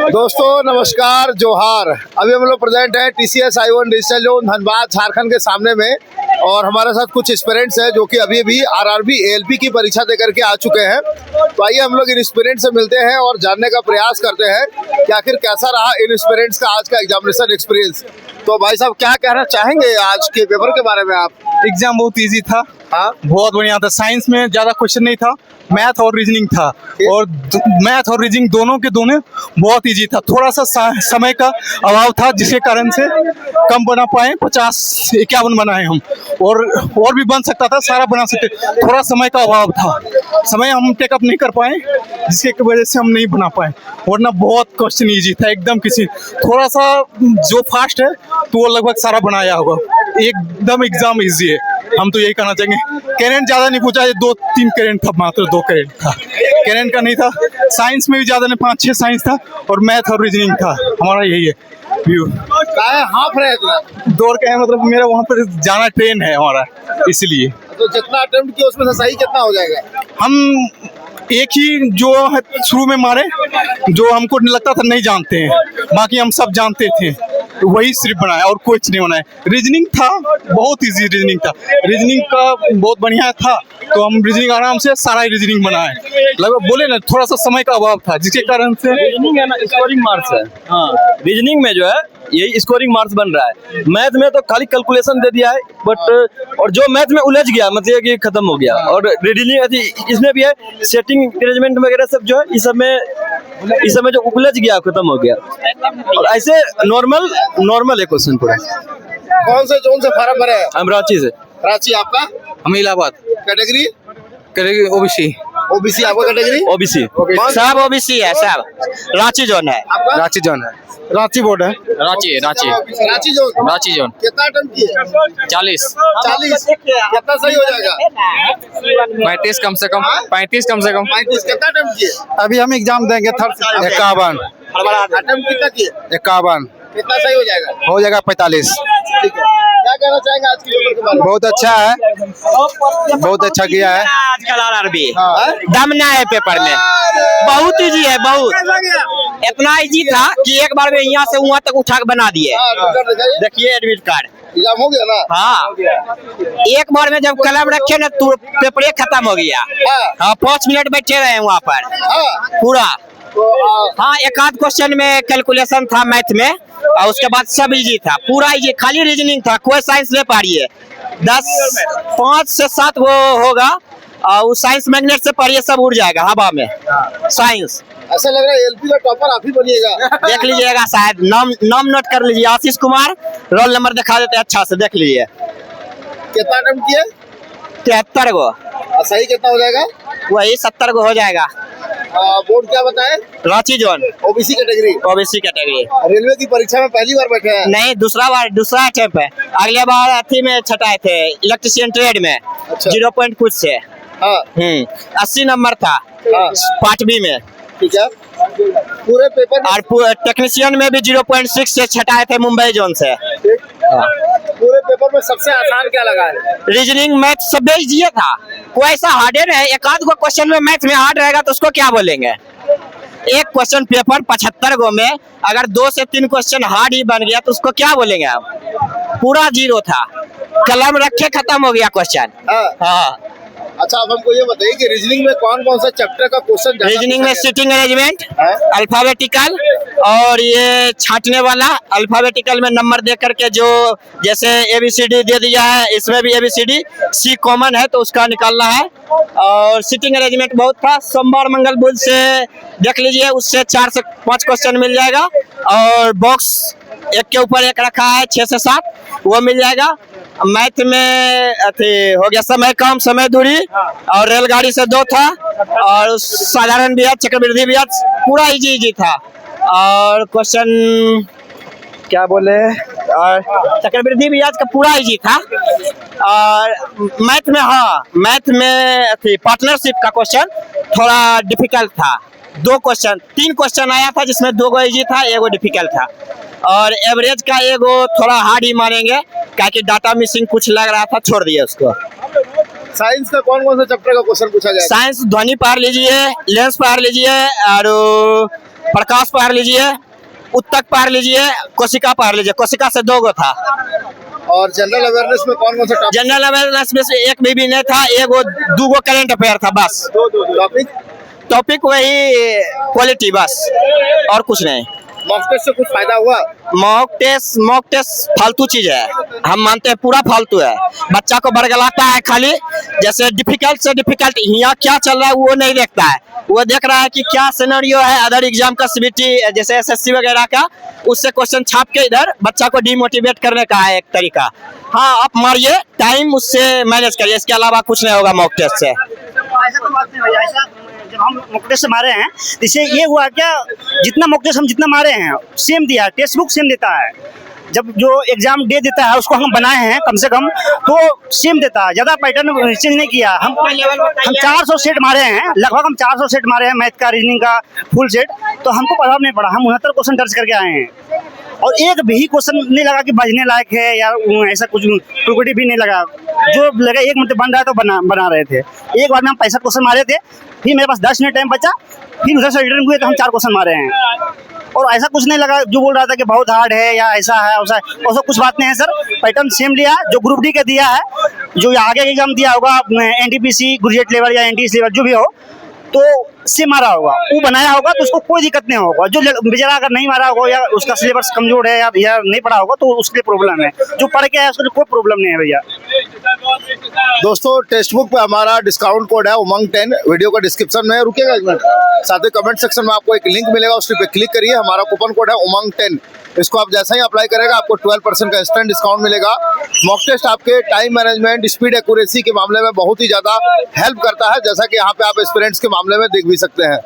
दोस्तों नमस्कार, जोहार। अभी हम लोग प्रेजेंट हैं TCS I1 digital zone Dhanbad Jharkhand के सामने में, और हमारे साथ कुछ एस्पिरेंट्स हैं जो कि अभी अभी RRB ALP की परीक्षा देकर के आ चुके हैं। तो आइए हम लोग इन एस्पिरेंट्स से मिलते हैं और जानने का प्रयास करते हैं कि आखिर कैसा रहा इन एस्पिरेंट्स का आज का एग्जामिनेशन एक्सपीरियंस। तो भाई साहब, क्या कहना चाहेंगे आज के पेपर के बारे में आप? एग्जाम बहुत इजी था। हाँ, बहुत बढ़िया था। साइंस में ज्यादा क्वेश्चन नहीं था, मैथ और रीजनिंग था, और मैथ और रीजनिंग दोनों के दोनों बहुत इजी था। थोड़ा सा समय का अभाव था, जिसके कारण से कम बना पाए, 50-51 बनाए हम, और भी बन सकता था, सारा बना सकते। थोड़ा समय का अभाव था, समय हम टेकअप नहीं कर पाए, जिसके वजह से हम नहीं बना पाए, वरना बहुत क्वेश्चन इजी था एकदम। किसी थोड़ा सा जो फास्ट है तो वो लगभग सारा बनाया होगा। एकदम एग्जाम इजी है, हम तो यही कहना चाहेंगे। करेंट ज्यादा नहीं पूछा, 2-3 करेंट था, मात्र 2 करेंट था, करेंट का नहीं था। साइंस में भी ज्यादा नहीं, 5-6 साइंस था, और मैथ और रीजनिंग था। हमारा यही है व्यू। हाफ रहे इतना दौड़ के है, मतलब मेरा वहाँ पर जाना ट्रेन है हमारा, इसलिए। तो जितना अटेम्प्ट किया उसमें से सही कितना हो जाएगा? हम एक ही जो है शुरू में मारे, जो हमको लगता था नहीं जानते हैं, बाकी हम सब जानते थे, तो वही सिर्फ बनाया और कुछ नहीं बनाया। रीजनिंग था, बहुत इजी रीजनिंग था, रीजनिंग का बहुत बढ़िया था, तो हम रीजनिंग आराम से सारा रीजनिंग बनाए। लगभग बोले ना, थोड़ा सा समय का अभाव था, जिसके कारण से। रीजनिंग है ना, स्कोरिंग मार्क्स है। हाँ, रीजनिंग में जो है यही स्कोरिंग मार्क्स बन रहा है। मैथ में तो खाली कैलकुलेशन दे दिया है, बट और जो मैथ में उलझ गया मतलब कि खत्म हो गया। और रीजनिंग इसमें भी है, सेटिंग अरेंजमेंट वगैरह सब जो है, इस सब में जो उलझ गया खत्म हो गया। और ऐसे नॉर्मल है क्वेश्चन पूरा। कौन से जोन से फॉर्म भरे हैं? हम रांची से। रांची। आपका हम इलाहाबाद कैटेगरी? ओबीसी। ओबीसी। आपका कैटेगरी? ओबीसी। सब ओबीसी है, सब रांची जोन है। आपका रांची जोन है, रांची बोर्ड है। रांची रांची जोन। रांची जोन। कितना अटेम्प्ट किए? 40। 40। कितना सही हो जाएगा? 35 कम से कम। 35 कम से कम। 35। कितना अटेम्प्ट किए? अभी हम एग्जाम देंगे थर्ड। 51। अटेम्प्ट कितना किए? 51 कितना सही हो जाएगा? हो जाएगा 45। ठीक है। क्या कहना चाहेंगे आज के पेपर के बारे में? बहुत अच्छा है, बहुत अच्छा किया है। आजकल RRB दम ना है पेपर में, बहुत इजी है, बहुत इतना इजी था कि एक बार में यहाँ से वहाँ तक उठा के बना दिए। देखिए एडमिट कार्ड, एग्जाम हो गया ना? हाँ, एक बार में जब कलम रखे ना तो पेपर खत्म हो गया। हाँ, 5 मिनट बैठे रहे वहाँ पर पूरा। हाँ, एक आध क्वेश्चन में कैलकुलेशन था मैथ में, और उसके बाद सब इजी था, पूरा इजी। खाली रीजनिंग था, कोई साइंस ले पा रही है। 5 से 7 वो होगा, और उस साइंस मैग्नेट से पढ़िए, सब उड़ जाएगा हवा में। साइंस ऐसा लग रहा है LP का टॉपर आप ही बनिएगा। देख लीजिएगा, शायद नाम नोट कर लीजिए, आशीष कुमार। रोल नंबर दिखा देते अच्छा से, देख लीजिए। कितना अटेम्प्ट किए? 73 गो। सही कितना हो जाएगा? वही 70 गो हो जाएगा। बोर्ड क्या बताए? Ranchi zone. OBC category. OBC category. Railway की परीक्षा में पहली बार बैठे हैं? नहीं, दूसरा अटेम्प्ट है। अगले बार अथी में छटाए थे, इलेक्ट्रिशियन ट्रेड में। अच्छा। 0 पॉइंट कुछ से। हाँ। 80 नंबर था। हाँ। पार्ट बी में। ठीक है। पूरे पेपर में? और टेक्नीशियन में भी 0.6 से छटाए थे, मुंबई जोन से। पूरे पेपर में सबसे आसान क्या लगा है? रीजनिंग मैथ सब इजी था, कोई ऐसा हार्ड है। एक आध गो क्वेश्चन में मैथ में हार्ड रहेगा तो उसको क्या बोलेंगे। एक क्वेश्चन पेपर 75 गो में अगर 2 से 3 क्वेश्चन हार्ड ही बन गया तो उसको क्या बोलेंगे आप? पूरा 0 था, कलम रखे खत्म हो गया क्वेश्चन। हाँ। अच्छा, अब हमको ये बताइए कि रीजनिंग में कौन कौन सा चैप्टर का क्वेश्चन? रीजनिंग में सिटिंग अरेंजमेंट, अल्फाबेटिकल, और ये छांटने वाला अल्फाबेटिकल में नंबर दे करके, जो जैसे ABCD दे दिया है, इसमें भी ABCD, C कॉमन है तो उसका निकालना है। और सिटिंग अरेंजमेंट बहुत था, सोमवार मंगल बुध से देख लीजिए, उससे 4 से 5 क्वेश्चन मिल जाएगा। और बॉक्स एक के ऊपर एक रखा है, 6 से 7, वो मिल जाएगा। मैथ में हो गया समय कम समय दूरी, और रेलगाड़ी से 2 था, और साधारण ब्याज, चक्रवृद्धि ब्याज, पूरा इजी था। और क्वेश्चन क्या बोले, और चक्रवृद्धि ब्याज का पूरा इजी था। और मैथ में, हाँ, मैथ में पार्टनरशिप का क्वेश्चन थोड़ा डिफिकल्ट था। 3 क्वेश्चन आया था, जिसमें 2 गो इजी था, 1 गो डिफिकल्ट था। और एवरेज का 1 गो थोड़ा हार्ड ही मानेंगे, क्योंकि डाटा मिसिंग कुछ लग रहा था, छोड़ दिए उसको। साइंस का कौन कौन सा चैप्टर का क्वेश्चन पूछा जाएगा? साइंस ध्वनि पढ़ लीजिए, लेंस पढ़ लीजिए, और प्रकाश पढ़ लीजिए, उत्तक पढ़ लीजिए, कोशिका पढ़ लीजिए। कोशिका से 2 गो था। और जनरल अवेयरनेस में कौन कौन सा टॉपिक? जनरल अवेयरनेस में से एक भी नहीं था, 2 गो करंट अफेयर था बस। टॉपिक टॉपिक वही क्वालिटी बस, और कुछ नहीं। मॉक टेस्ट से कुछ फायदा हुआ? मॉक टेस्ट फालतू चीज है, हम मानते हैं पूरा फालतू है। बच्चा को बरगलाता है खाली, जैसे डिफिकल्ट से डिफिकल्ट यहाँ क्या चल रहा है वो नहीं देखता है। वो देख रहा है कि क्या सिनेरियो है अदर एग्जाम का, सीबीटी जैसे एसएससी वगैरह का, उससे क्वेश्चन छाप के इधर बच्चा को डिमोटिवेट करने का है एक तरीका। हाँ, आप मारिए टाइम, उससे मैनेज करिए, इसके अलावा कुछ नहीं होगा मॉक टेस्ट से। ऐसा कोई बात नहीं भैया, ऐसा जब हम मॉक टेस्ट से मारे हैं, इससे ये हुआ क्या, जितना मॉक टेस्ट हम जितना मारे हैं सेम दिया है, टेक्स्ट बुक सेम देता है। जब जो एग्जाम दे देता है उसको हम बनाए हैं कम से कम, तो सेम देता है, ज्यादा पैटर्न चेंज नहीं किया। हम 400 सेट मारे हैं, लगभग हम 400 सेट मारे हैं मैथ का, रीजनिंग का फुल सेट, तो हमको प्रभाव नहीं पड़ा। हम 69 क्वेश्चन दर्ज करके आए हैं, और एक भी क्वेश्चन नहीं लगा कि बजने लायक है या ऐसा कुछ टुकड़ी भी नहीं लगा। जो लगा एक मिनट बन रहा है तो बना रहे थे। एक बार में हम 65 क्वेश्चन मारे थे, फिर मेरे पास 10 मिनट टाइम बचा, फिर उधर से रिटर्न हुए तो हम 4 क्वेश्चन मारे हैं। और ऐसा कुछ नहीं लगा जो बोल रहा था कि बहुत हार्ड है या ऐसा है वैसा है, ऐसा कुछ बात नहीं है सर। पैटर्न सेम लिया, जो ग्रुप डी का दिया है, जो आगे एग्जाम दिया होगा एनटीपीसी ग्रेजुएट लेवल या एनटीएस लेवल जो भी हो, तो से मारा होगा, वो बनाया होगा, तो उसको कोई दिक्कत नहीं होगा। जो बेचारा अगर नहीं मारा होगा या उसका सिलेबस कमजोर है या नहीं पढ़ा होगा तो उसके लिए प्रॉब्लम है। जो पढ़ के आया उसके लिए कोई प्रॉब्लम नहीं है भैया। दोस्तों, टेक्स्ट बुक पे हमारा डिस्काउंट कोड है उमंग 10, वीडियो का डिस्क्रिप्शन में, रुकिएगा एक मिनट, साथ ही कमेंट सेक्शन में आपको एक लिंक मिलेगा, उस पे क्लिक करिए। हमारा कूपन कोड है उमंग 10, इसको आप जैसा ही अप्लाई करेगा आपको 12% का इंस्टेंट डिस्काउंट मिलेगा। मॉक टेस्ट आपके टाइम मैनेजमेंट, स्पीड, एक्यूरेसी के मामले में बहुत ही ज्यादा हेल्प करता है, जैसा कि यहाँ पे आप एक्सपीरियंस के मामले में देख भी सकते हैं।